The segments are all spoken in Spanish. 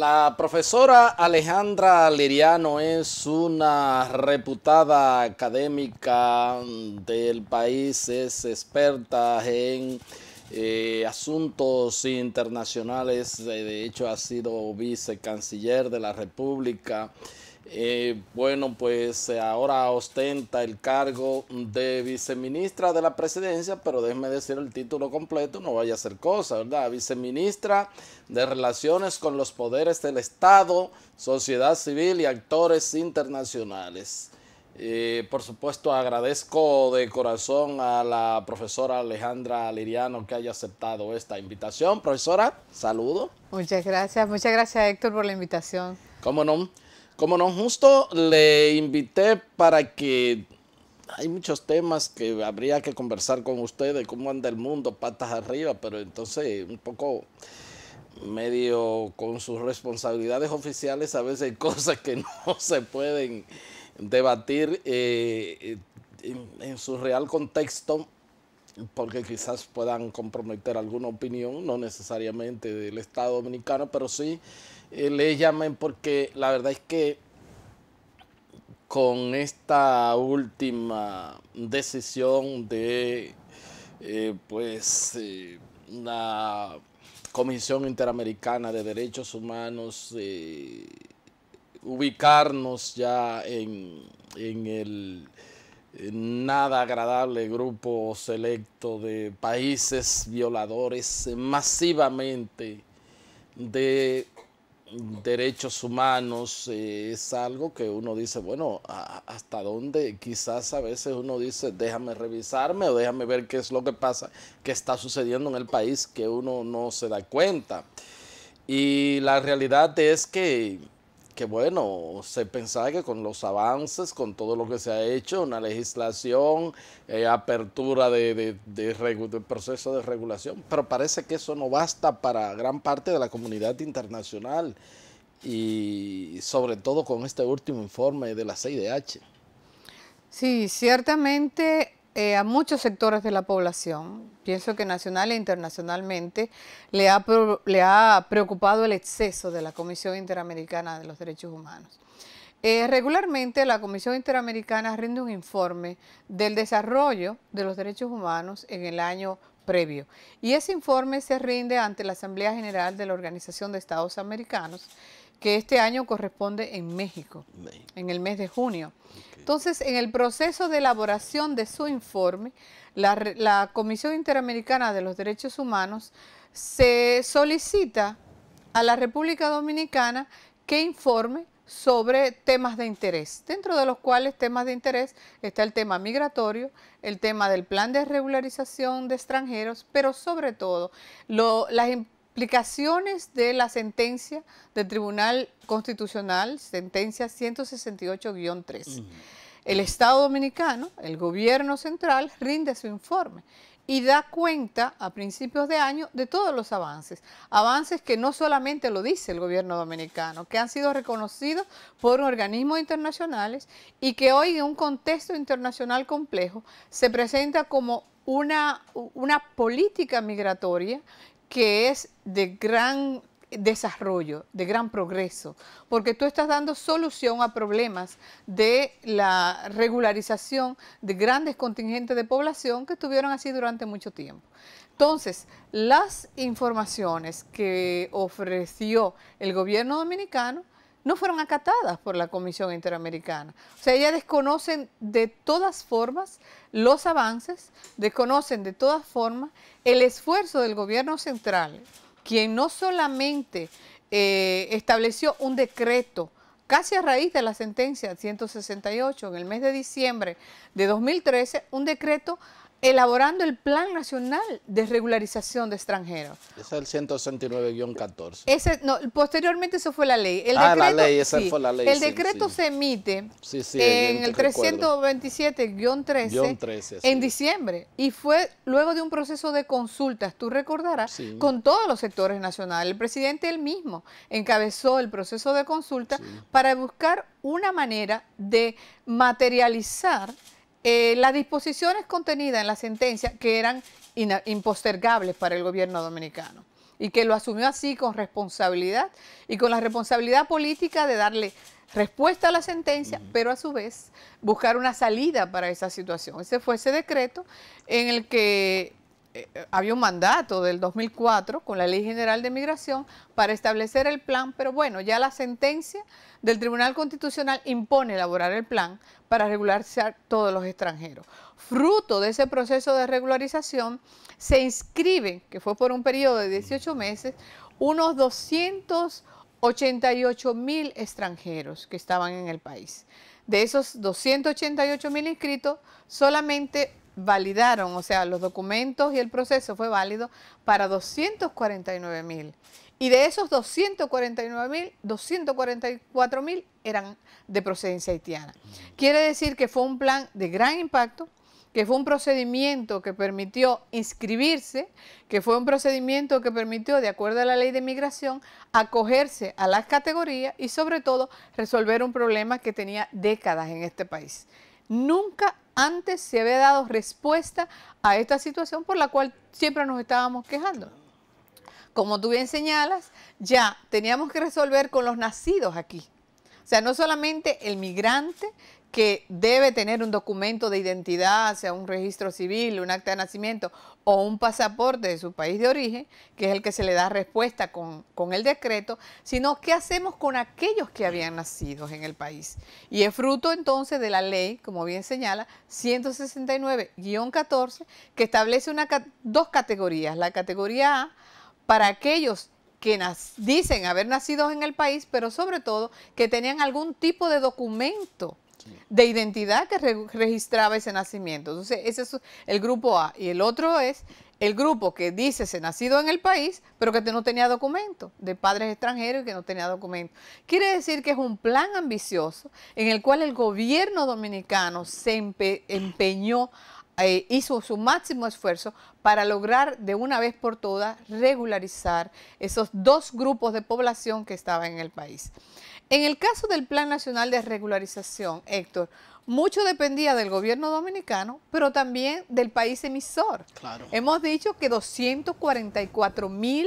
La profesora Alejandra Liriano es una reputada académica del país, es experta en asuntos internacionales, de hecho ha sido vicecanciller de la República. Bueno, pues ahora ostenta el cargo de viceministra de la presidencia, pero déjeme decir el título completo, no vaya a ser cosa, ¿verdad? Viceministra de Relaciones con los Poderes del Estado, Sociedad Civil y Actores Internacionales. Por supuesto, agradezco de corazón a la profesora Alejandra Liriano que haya aceptado esta invitación. Profesora, saludo. Muchas gracias Héctor por la invitación. ¿Cómo no? Como no, justo le invité para que hay muchos temas que habría que conversar con ustedes, cómo anda el mundo, patas arriba, pero entonces un poco medio con sus responsabilidades oficiales, a veces hay cosas que no se pueden debatir en su real contexto, porque quizás puedan comprometer alguna opinión, no necesariamente del Estado Dominicano, pero sí le llamen porque la verdad es que con esta última decisión de la Comisión Interamericana de Derechos Humanos, ubicarnos ya en el nada agradable grupo selecto de países violadores masivamente de derechos humanos, es algo que uno dice, bueno, hasta dónde quizás a veces uno dice, déjame revisarme o déjame ver qué es lo que pasa, qué está sucediendo en el país que uno no se da cuenta. Y la realidad es que bueno, se pensaba que con los avances, con todo lo que se ha hecho, una legislación, apertura de proceso de regulación, pero parece que eso no basta para gran parte de la comunidad internacional y sobre todo con este último informe de la CIDH. Sí, ciertamente a muchos sectores de la población, pienso que nacional e internacionalmente, le ha preocupado el exceso de la Comisión Interamericana de los Derechos Humanos. Regularmente la Comisión Interamericana rinde un informe del desarrollo de los derechos humanos en el año previo, y ese informe se rinde ante la Asamblea General de la Organización de Estados Americanos, que este año corresponde en México, en el mes de junio. Entonces, en el proceso de elaboración de su informe, la Comisión Interamericana de los Derechos Humanos se solicita a la República Dominicana que informe sobre temas de interés, dentro de los cuales temas de interés está el tema migratorio, el tema del plan de regularización de extranjeros, pero sobre todo las implicaciones de la sentencia del Tribunal Constitucional, sentencia 168-3. El Estado Dominicano, el gobierno central, rinde su informe y da cuenta a principios de año de todos los avances. Avances que no solamente lo dice el gobierno dominicano, que han sido reconocidos por organismos internacionales y que hoy en un contexto internacional complejo se presenta como una política migratoria que es de gran desarrollo, de gran progreso, porque tú estás dando solución a problemas de la regularización de grandes contingentes de población que estuvieron así durante mucho tiempo. Entonces, las informaciones que ofreció el gobierno dominicano no fueron acatadas por la Comisión Interamericana. O sea, ellas desconocen de todas formas los avances, desconocen de todas formas el esfuerzo del gobierno central, quien no solamente estableció un decreto casi a raíz de la sentencia 168 en el mes de diciembre de 2013, un decreto elaborando el Plan Nacional de Regularización de Extranjeros. Ese es el 169-14. No, posteriormente eso fue la ley. La ley, esa fue la ley. El decreto se emite en el 327-13 en diciembre y fue luego de un proceso de consultas, tú recordarás, con todos los sectores nacionales. El presidente él mismo encabezó el proceso de consulta para buscar una manera de materializar las disposiciones contenidas en la sentencia que eran impostergables para el gobierno dominicano. y que lo asumió así con responsabilidad y con la responsabilidad política de darle respuesta a la sentencia, pero a su vez buscar una salida para esa situación. Ese fue ese decreto en el que había un mandato del 2004 con la Ley General de Migración para establecer el plan, pero bueno, ya la sentencia del Tribunal Constitucional impone elaborar el plan para regularizar todos los extranjeros. Fruto de ese proceso de regularización, se inscriben, que fue por un periodo de 18 meses, unos 288.000 extranjeros que estaban en el país. De esos 288.000 inscritos, solamente validaron, o sea, los documentos y el proceso fue válido para 249.000. Y de esos 249.000, 244.000 eran de procedencia haitiana. Quiere decir que fue un plan de gran impacto, que fue un procedimiento que permitió inscribirse, que fue un procedimiento que permitió, de acuerdo a la ley de migración, acogerse a las categorías y sobre todo resolver un problema que tenía décadas en este país. Nunca antes se había dado respuesta a esta situación por la cual siempre nos estábamos quejando. Como tú bien señalas, ya teníamos que resolver con los nacidos aquí. O sea, no solamente el migrante que debe tener un documento de identidad, sea un registro civil, un acta de nacimiento o un pasaporte de su país de origen, que es el que se le da respuesta con el decreto, sino qué hacemos con aquellos que habían nacido en el país. Y es fruto entonces de la ley, como bien señala, 169-14, que establece dos categorías. La categoría A para aquellos que dicen haber nacido en el país, pero sobre todo que tenían algún tipo de documento de identidad que registraba ese nacimiento. Entonces, ese es el grupo A. Y el otro es el grupo que dice ser nacido en el país, pero que no tenía documento, de padres extranjeros y que no tenía documento. Quiere decir que es un plan ambicioso en el cual el gobierno dominicano se empeñó, hizo su máximo esfuerzo para lograr de una vez por todas regularizar esos dos grupos de población que estaban en el país. En el caso del Plan Nacional de Regularización, Héctor, mucho dependía del gobierno dominicano, pero también del país emisor. Claro. Hemos dicho que 244.000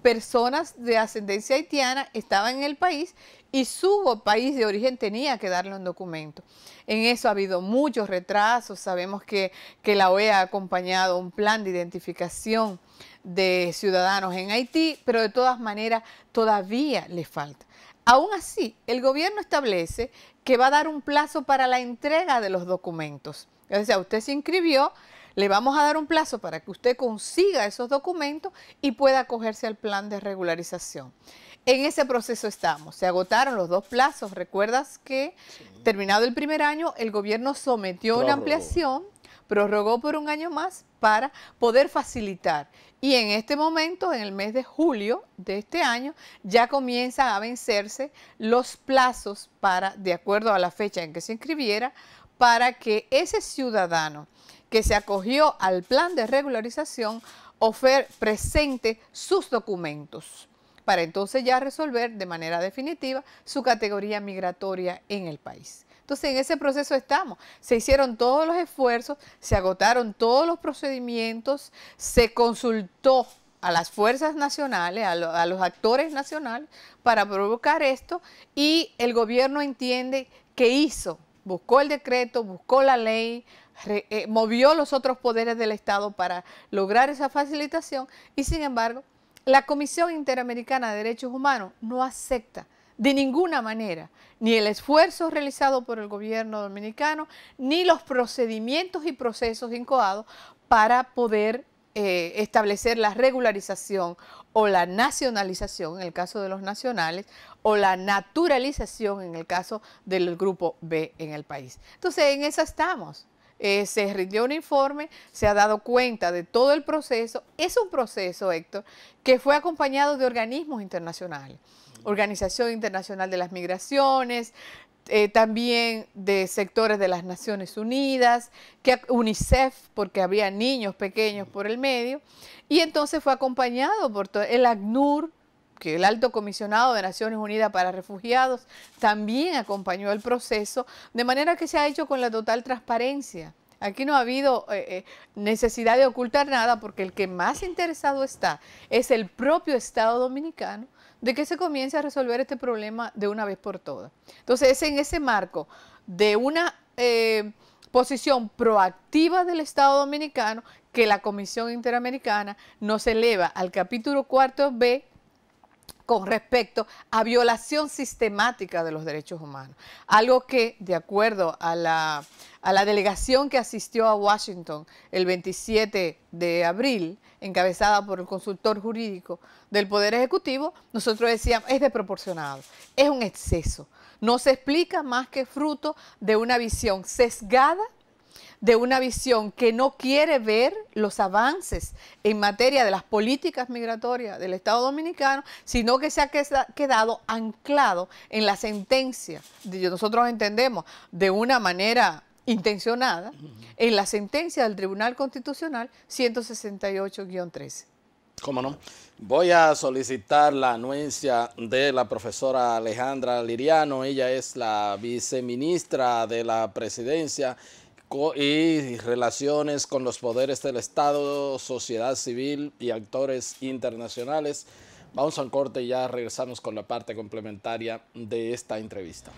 personas de ascendencia haitiana estaban en el país y su país de origen tenía que darle un documento. En eso ha habido muchos retrasos. Sabemos que la OEA ha acompañado un plan de identificación de ciudadanos en Haití, pero de todas maneras todavía le falta. Aún así, el gobierno establece que va a dar un plazo para la entrega de los documentos. O sea, usted se inscribió, le vamos a dar un plazo para que usted consiga esos documentos y pueda acogerse al plan de regularización. En ese proceso estamos. Se agotaron los dos plazos. Recuerdas que terminado el primer año, el gobierno sometió una ampliación, prorrogó por un año más para poder facilitar. Y en este momento, en el mes de julio de este año, ya comienzan a vencerse los plazos para, de acuerdo a la fecha en que se inscribiera, para que ese ciudadano que se acogió al plan de regularización presente sus documentos, para entonces ya resolver de manera definitiva su categoría migratoria en el país. Entonces, en ese proceso estamos. Se hicieron todos los esfuerzos, se agotaron todos los procedimientos, se consultó a las fuerzas nacionales, a los actores nacionales para provocar esto y el gobierno entiende que hizo, buscó el decreto, buscó la ley, movió los otros poderes del Estado para lograr esa facilitación y sin embargo, la Comisión Interamericana de Derechos Humanos no acepta de ninguna manera ni el esfuerzo realizado por el gobierno dominicano, ni los procedimientos y procesos incoados para poder establecer la regularización o la nacionalización en el caso de los nacionales o la naturalización en el caso del grupo B en el país. Entonces, en eso estamos. Se rindió un informe, se ha dado cuenta de todo el proceso. Es un proceso, Héctor, que fue acompañado de organismos internacionales. Organización Internacional de las Migraciones, también de sectores de las Naciones Unidas, UNICEF, porque había niños pequeños por el medio, y entonces fue acompañado por el ACNUR, que el Alto Comisionado de Naciones Unidas para Refugiados también acompañó el proceso, de manera que se ha hecho con la total transparencia. Aquí no ha habido necesidad de ocultar nada porque el que más interesado está es el propio Estado Dominicano de que se comience a resolver este problema de una vez por todas. Entonces es en ese marco de una posición proactiva del Estado Dominicano que la Comisión Interamericana nos eleva al capítulo 4B con respecto a violación sistemática de los derechos humanos. Algo que, de acuerdo a la delegación que asistió a Washington el 27 de abril, encabezada por el consultor jurídico del Poder Ejecutivo, nosotros decíamos, es desproporcionado, es un exceso. No se explica más que fruto de una visión sesgada, de una visión que no quiere ver los avances en materia de las políticas migratorias del Estado Dominicano, sino que se ha quedado anclado en la sentencia, nosotros entendemos de una manera intencionada, en la sentencia del Tribunal Constitucional 168-13. ¿Cómo no? Voy a solicitar la anuencia de la profesora Alejandra Liriano. Ella es la viceministra de la Presidencia y Relaciones con los Poderes del Estado, Sociedad Civil y actores internacionales. Vamos a un corte y ya regresamos con la parte complementaria de esta entrevista.